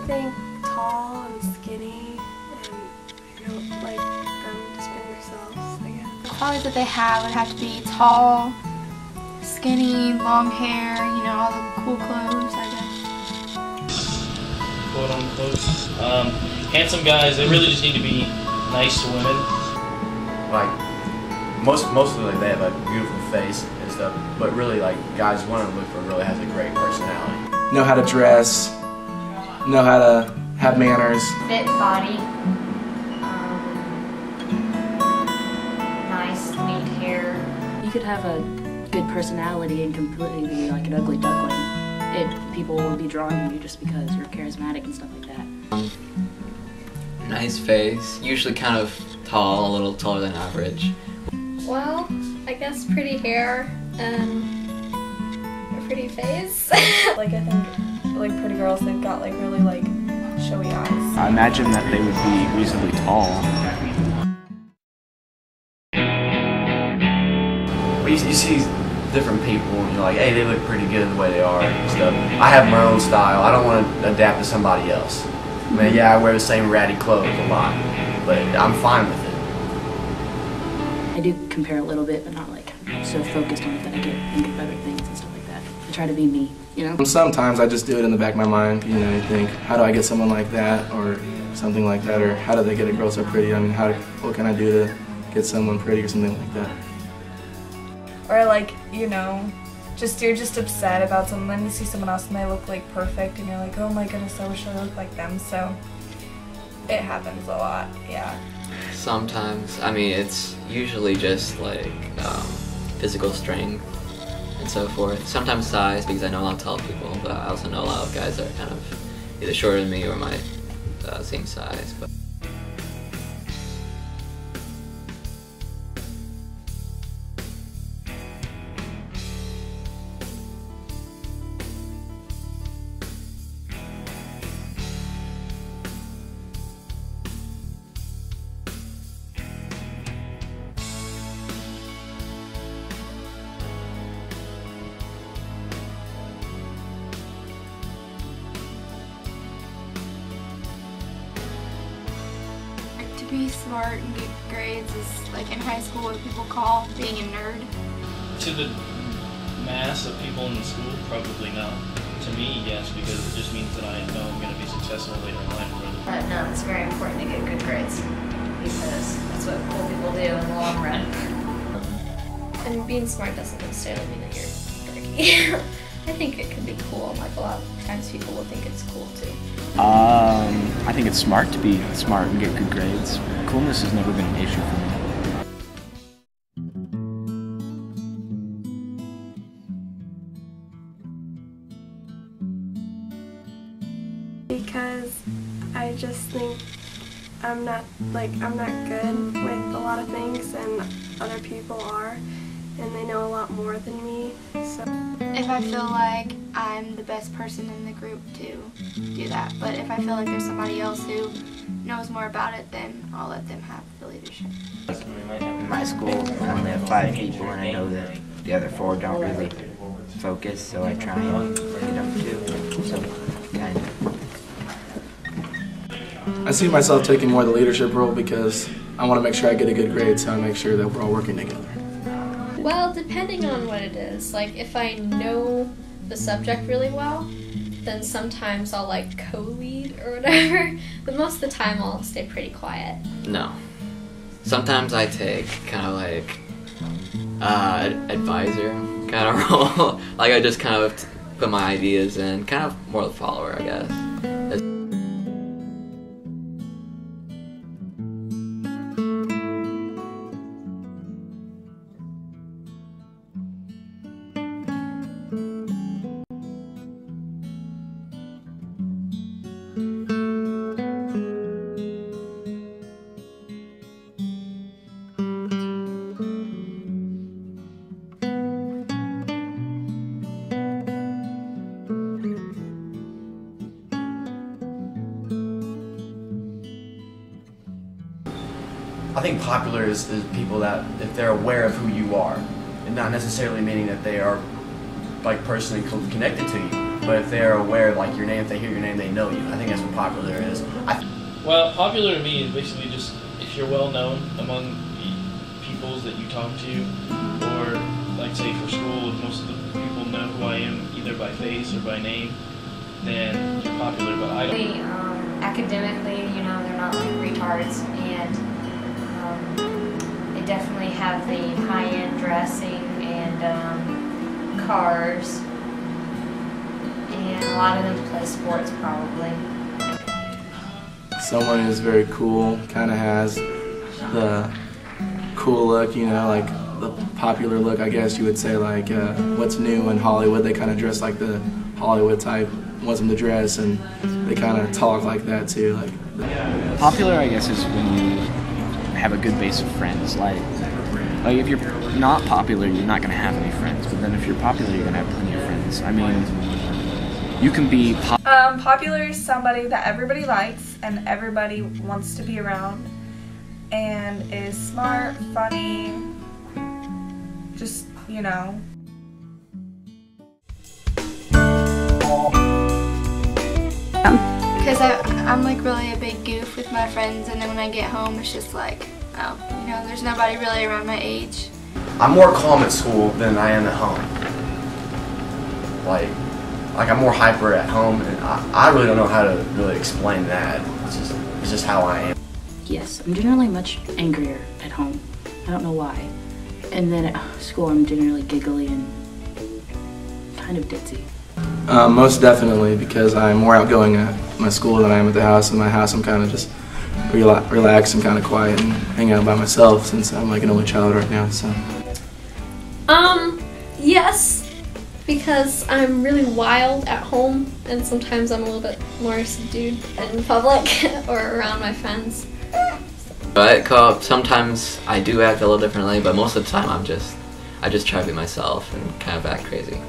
think tall and skinny, and I don't like them just being themselves, I guess. Qualities that they have would have to be tall, skinny, long hair, you know, all the cool clothes, I guess. Quote unquote. Handsome guys, they really just need to be nice to women. Like, mostly like they have a beautiful face and stuff, but really like guys want to look for really has a great personality. Know how to dress, know how to have manners. Fit body, nice, neat hair. You could have a good personality and completely be like an ugly duckling. People will be drawn to you just because you're charismatic and stuff like that. Nice face, usually kind of tall, a little taller than average. Well, I guess pretty hair and a pretty face. Like I think like pretty girls, they've got like really like showy eyes. I imagine that they would be reasonably tall. You see different people and you're like, hey, they look pretty good the way they are and stuff. I have my own style. I don't want to adapt to somebody else. I mean, yeah, I wear the same ratty clothes a lot, but I'm fine with it. I do compare a little bit, but not like so focused on it that I get think of other things and stuff like that. I try to be me, you know? Sometimes I just do it in the back of my mind, you know, you think, how do I get someone like that or something like that, or how do they get a girl so pretty? I mean, what can I do to get someone pretty or something like that? Or like, you know, you're just upset about something, then you see someone else and they look like perfect and you're like, oh my goodness, I wish I looked like them. So it happens a lot, yeah. Sometimes, I mean, it's usually just like physical strength and so forth. Sometimes size, because I know a lot of tall people, but I also know a lot of guys that are kind of either shorter than me or my same size. But To be smart and get grades is like in high school what people call being a nerd. To the mass of people in the school, probably not. To me, yes, because it just means that I know I'm going to be successful later in life. But no, it's very important to get good grades because that's what cool people do in the long run. And being smart doesn't necessarily mean that you're dorky. I think it could be cool. Like a lot of times people will think it's cool too. I think it's smart to be smart and get good grades. Coolness has never been an issue for me. Because I just think I'm not good with a lot of things and other people are, and they know a lot more than me. So If I feel like I'm the best person in the group to do that, but if I feel like there's somebody else who knows more about it, then I'll let them have the leadership. In my school, I only have 5 people, and I know that the other 4 don't really focus, so I try and get them to. So, kind of. I see myself taking more of the leadership role because I want to make sure I get a good grade, so I make sure that we're all working together. Well, depending on what it is. Like if I know the subject really well, then sometimes I'll like co-lead or whatever, but most of the time I'll stay pretty quiet. no. Sometimes I take kind of like advisor kind of role. Like I just kind of put my ideas in, kind of more the follower, I guess. I think popular is people that, if they're aware of who you are, and not necessarily meaning that they are like personally connected to you, but if they're aware of like your name, if they hear your name, they know you. I think that's what popular is. Well, popular to me is basically just if you're well known among the peoples that you talk to, or like say for school, if most of the people know who I am either by face or by name, then you're popular. But I don't. Academically, you know, they're not like retards, and they definitely have the high-end dressing and cars, and a lot of them play sports probably. Someone who's very cool, kind of has the cool look, you know, like the popular look, I guess you would say, like what's new in Hollywood. They kind of dress like the Hollywood type wants them to dress, and they kind of talk like that too. Like Popular, I guess, is when you have a good base of friends. Like if you're not popular, you're not going to have any friends. But then if you're popular, you're going to have plenty of friends. I mean, you can be popular is somebody that everybody likes and everybody wants to be around, and is smart, funny, just, you know. Because I'm like really a big goof with my friends, and then when I get home it's just like, oh, you know, there's nobody really around my age. I'm more calm at school than I am at home. Like I'm more hyper at home, and I really don't know how to really explain that. It's just how I am. Yes, I'm generally much angrier at home. I don't know why. And then at school I'm generally giggly and kind of ditzy. Most definitely, because I'm more outgoing at my school than I am at the house. In my house I'm kind of just relaxed and kind of quiet and hang out by myself, since I'm like an only child right now. So. Yes, because I'm really wild at home, and sometimes I'm a little bit more subdued in public or around my friends. But co-op, sometimes I do act a little differently, but most of the time I just try to be myself and kind of act crazy.